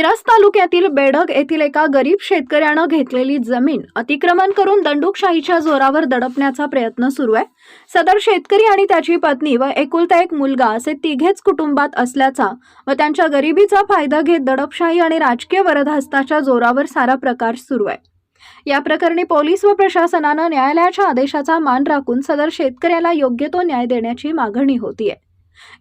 मिरज तालुक्यातील बेडग येथील एका गरीब शेतकऱ्यानं घेतलेली जमीन अतिक्रमण करून दंडुकशाहीच्या जोरावर दडपण्याचा प्रयत्न सुरू आहे। सदर शेतकरी आणि त्याची पत्नी व एकुलता एक मुलगा असे तिघेच कुटुंबात असल्याचा व त्यांच्या गरिबीचा फायदा घेत दडपशाही आणि राजकीय वरदहस्ताच्या जोरावर सारा प्रकार सुरू आहे। या प्रकरणी पोलीस व प्रशासनानं न्यायालयाच्या आदेशाचा मान राखून सदर शेतकऱ्याला योग्य तो न्याय देण्याची मागणी होतीये।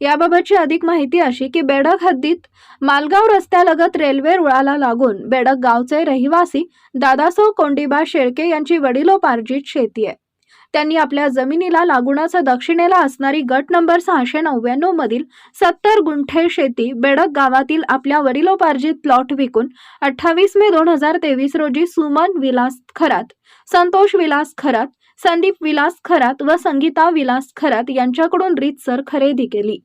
याबाबतची अधिक माहिती अशी की बेडग हद्दीत मालगाव रस्त्यालगत रेल्वे रुळाला लागून बेडग गावचे रहिवासी दादासाहेब कोंडीबा शेळके यांची वडिलोपार्जित शेती आहे। त्यांनी आपल्या जमिनीला लागूनच दक्षिणेला असणारी गट नंबर 699 मधील 70 गुंठे शेती बेडग गावातील आपल्या वडिलोपार्जित प्लॉट विकून 28 मे 2023 रोजी सुमन विलास खरात, संतोष विलास खरात, संदीप विलास खरात व संगीता विलास खरात यांच्याकडून रीतसर खरेदी केली।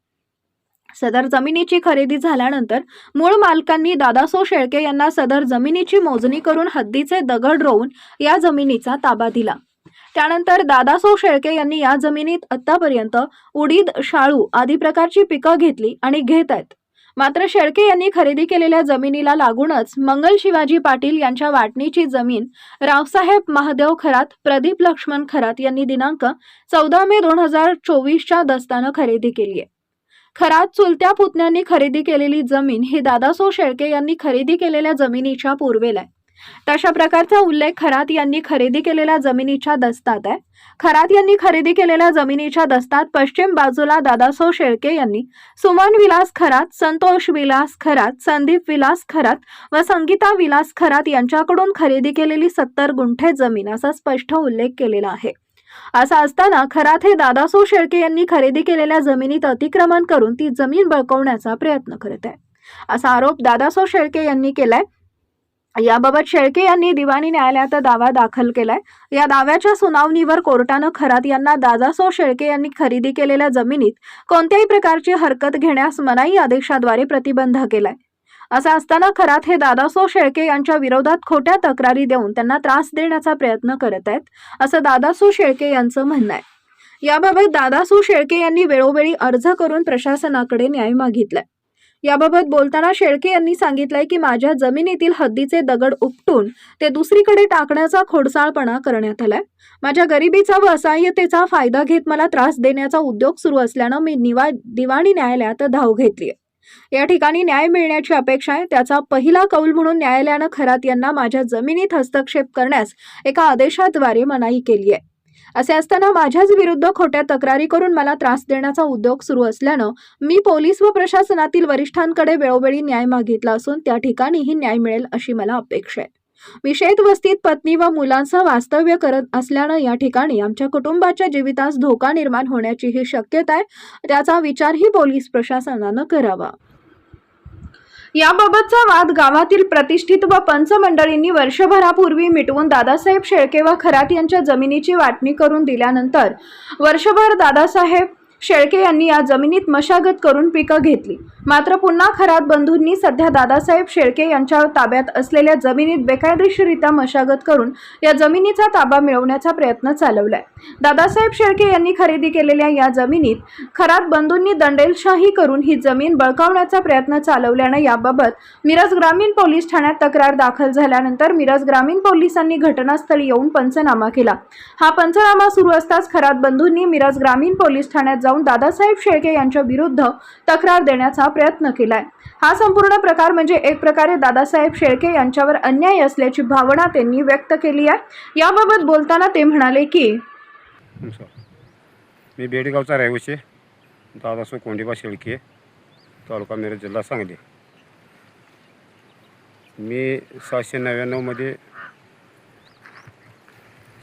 सदर जमिनीची खरेदी झाल्यानंतर मूळ मालकांनी दादासाहेब शेळके यांना सदर जमिनीची मोजणी करून हद्दीचे दगड रोवून या जमिनीचा ताबा दिला। त्यानंतर दादासाहेब शेळके यांनी या जमिनीत आतापर्यंत उडीद, शाळू आदी प्रकारची पिकं घेतली आणि घेत आहेत। मात्र शेळके यांनी खरेदी केलेल्या जमिनीला लागूनच मंगल शिवाजी पाटील यांच्या वाटणीची जमीन रावसाहेब महादेव खरात, प्रदीप लक्ष्मण खरात यांनी दिनांक 14 मे 2024 च्या दस्तानं खरेदी केली आहे। खरात चुलत्या पुतण्यांनी खरेदी केलेली जमीन ही दादासाहेब शेळके यांनी खरेदी केलेल्या जमिनीच्या पूर्वेला आहे। तशा प्रकारचा उल्लेख खरात यांनी खरेदी केलेल्या जमिनीच्या दस्तात आहे। खरात यांनी खरेदी केलेल्या जमिनीच्या दस्तात पश्चिम बाजूला दादासाहेब शेळके यांनी सुमन विलास खरात, संतोष विलास खरात, संदीप विलास खरात व संगीता विलास खरात यांच्याकडून खरेदी केलेली 70 गुंठे जमीन असा स्पष्ट उल्लेख केलेला आहे। असं असताना खरात हे दादासाहेब शेळके यांनी खरेदी केलेल्या जमिनीत अतिक्रमण करून ती जमीन बळकावण्याचा प्रयत्न करत आहे, असा आरोप दादासाहेब शेळके यांनी केलाय। याबाबत शेळके यांनी दिवाणी न्यायालयात दावा दाखल केलाय। या दाव्याच्या सुनावणीवर कोर्टानं खरात यांना दादासाहेब शेळके यांनी खरेदी केलेल्या जमिनीत कोणत्याही प्रकारची हरकत घेण्यास मनाई आदेशाद्वारे प्रतिबंध केलाय। असं असताना खरात हे दादासाहेब शेळके यांच्या विरोधात खोट्या तक्रारी देऊन त्यांना त्रास देण्याचा प्रयत्न करत आहेत, असं दादासाहेब शेळके यांचं म्हणणं आहे। याबाबत दादासाहेब शेळके यांनी वेळोवेळी अर्ज करून प्रशासनाकडे न्याय मागितलाय। याबाबत बोलताना शेळके यांनी सांगितलंय की माझ्या जमिनीतील हद्दीचे दगड उपटून ते दुसरीकडे टाकण्याचा खोडसाळपणा करण्यात आलाय। माझ्या गरिबीचा व असहाय्यतेचा फायदा घेत मला त्रास देण्याचा उद्योग सुरू असल्यानं मी दिवाणी न्यायालयात धाव घेतली आहे। या ठिकाणी न्याय मिळण्याची अपेक्षा आहे। त्याचा पहिला कौल म्हणून न्यायालयानं खरात यांना माझ्या जमिनीत हस्तक्षेप करण्यास एका आदेशाद्वारे मनाई केली आहे। असे असताना माझ्याच विरुद्ध खोट्या तक्रारी करून मला त्रास देण्याचा उद्योग सुरू असल्यानं मी पोलीस व प्रशासनातील वरिष्ठांकडे वेळोवेळी न्याय मागितला असून त्या ठिकाणीही न्याय मिळेल अशी मला अपेक्षा आहे। मी शेतवस्तीत पत्नी व मुलांसह वास्तव्य करत असल्यानं या ठिकाणी आमच्या कुटुंबाच्या जीवितास धोका निर्माण होण्याची ही शक्यता आहे, त्याचा विचारही पोलीस प्रशासनानं करावा। याबाबतचा वाद गावातील प्रतिष्ठित व पंच मंडळींनी वर्षभरापूर्वी मिटवून दादासाहेब शेळके व खरात यांच्या जमिनीची वाटणी करून दिल्यानंतर वर्षभर दादासाहेब शेळके यांनी या जमिनीत मशागत करून पिकं घेतली। मात्र पुन्हा खरात बंधूंनी सध्या दादासाहेब शेळके यांच्या ताब्यात असलेल्या जमिनीत बेकायदेशीररित्या मशागत करून या जमिनीचा ताबा मिळवण्याचा प्रयत्न चालवलाय। दादासाहेब शेळके यांनी खरेदी केलेल्या या जमिनीत खरात बंधूंनी दंडेलशाही करून ही जमीन बळकावण्याचा प्रयत्न चालवल्यानं याबाबत मिरज ग्रामीण पोलीस ठाण्यात तक्रार दाखल झाल्यानंतर मिरज ग्रामीण पोलिसांनी घटनास्थळी येऊन पंचनामा केला। हा पंचनामा सुरू असताच खरात बंधूंनी मिरज ग्रामीण पोलीस ठाण्यात जाऊन दादासाहेब शेळके यांच्या विरुद्ध तक्रार देण्याचा प्रयत्न केलाय। हा संपूर्ण प्रकार म्हणजे एक प्रकारे दादासाहेब शेळके यांच्यावर अन्याय असल्याची भावना त्यांनी व्यक्त केली आहे। याबाबत बोलताना ते म्हणाले की मी बेडगावचा रहिवासी दादासाहेब कोंडीबा शेळके, तालुका मिरज, जिल्हा सांगली। मी 699 मध्ये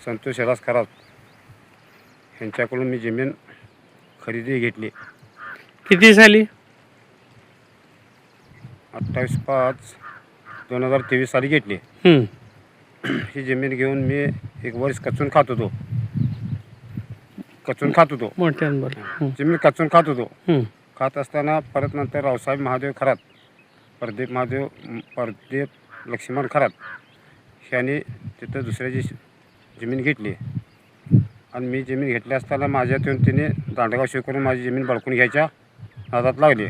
संतोष विलास खरात यांच्याकडून मी जमीन खरेदी घेतली। किती साली? 28/5/2023 साली घेतली। ही जमीन घेऊन मी एक वर्ष कचून खात होतो जमीन कचून खात होतो। खात असताना परत नंतर रावसाहेब महादेव खरात, प्रदीप लक्ष्मण खरात यांनी तिथं दुसऱ्याची जमीन घेतली आणि मी जमीन घेतली असताना माझ्यातून तिने दांडगाव स्वीकारून माझी जमीन बळकून घ्यायच्या नादात लागली।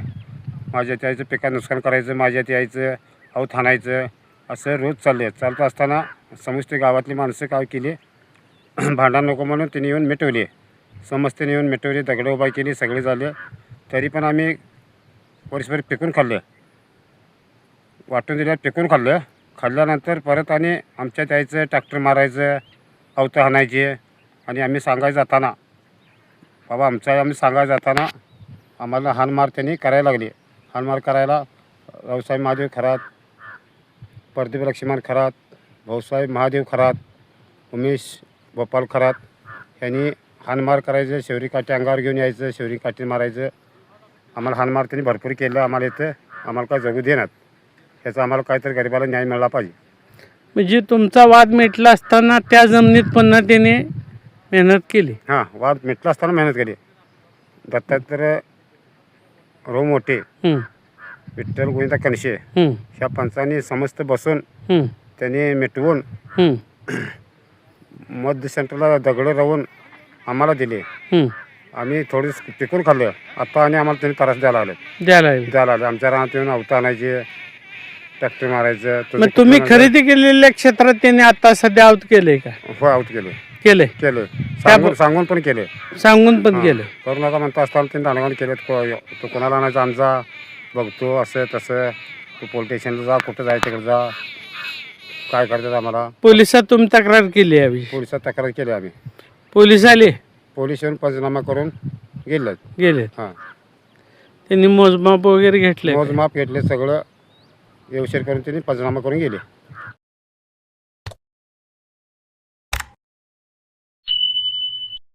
माझ्या त्याचं पिकाचं नुकसान करायचं, माझ्यात यायचं, अवत हाणायचं असं रोज चालत असताना समस्त गावातली माणसं काय केली भांडण नको म्हणून तिने येऊन मिटवली. समस्तेने येऊन मिटवली, दगडं उभा केली, सगळे झाले. तरी पण आम्ही वर्षभर पिकून खाल्लं, वाटून दिल्या पिकून खाल्लं. खाल्ल्यानंतर परत आणि आमच्यात यायचं, ट्रॅक्टर मारायचं, अवतं हाणायचे. आणि आम्ही सांगायला जाताना बाबा आम्ही सांगायला जाताना आम्हाला हाणमार त्यांनी करायला लागली. हाणमार करायला रावसाहेब महादेव खरात, प्रदीप लक्ष्मण खरात, भाऊसाहेब महादेव खरात, उमेश गोपाल खरात यांनी हाणमार करायचं. शेवरी काठी अंगावर घेऊन यायचं, शेवरी काठी मारायचं. आम्हाला हाणमार त्यांनी भरपूर केलं. आम्हाला इथं आम्हाला काय जगू देणार, ह्याचा आम्हाला काहीतरी गरिबाला न्याय मिळाला पाहिजे. म्हणजे तुमचा वाद मिटला असताना त्या जमिनीत पुन्हा त्याने मेहनत केली. हां, वाद मिटला असताना मेहनत केली. दत्तात्रय रो मोठे, हं, विठ्ठल गोविंदा कणशे हं, ह्या पंचांनी समस्त बसून हं, त्यांनी मिटवून हं, मध्य सेंटरला दगडं राहून आम्हाला दिले. हं. आम्ही थोडी पिकून खाल्लं. आता आणि आम्हाला त्यांनी त्रास द्यायला द्यायला आले. आमच्या रानात येऊन अवतं आणायचे, ट्रॅक्टर मारायचं. मग तुम्ही खरेदी केलेल्या क्षेत्रात त्याने आता सध्या आउट केलंय का? हो, आऊट केलं केलंय सांगून पण केले. सांगून पण केलं. करू नका म्हणता असताना त्यांनी दांडगाण केले. तो कोणाला आणायचा आमचा बघतो, असं तसं. तू पोलीस स्टेशनला जा, कुठं जाय तिकडे जा, काय करतात आम्हाला. पोलिसात तुम्ही तक्रार केली यावी? पोलिसात तक्रार केली आम्ही. पोलीस आले? पोलीस येऊन पंचनामा करून गेले. हां, त्यांनी मोजमाप वगैरे घेतले? मोजमाप घेतले, सगळं व्यवसाय करून त्यांनी पंचनामा करून गेले.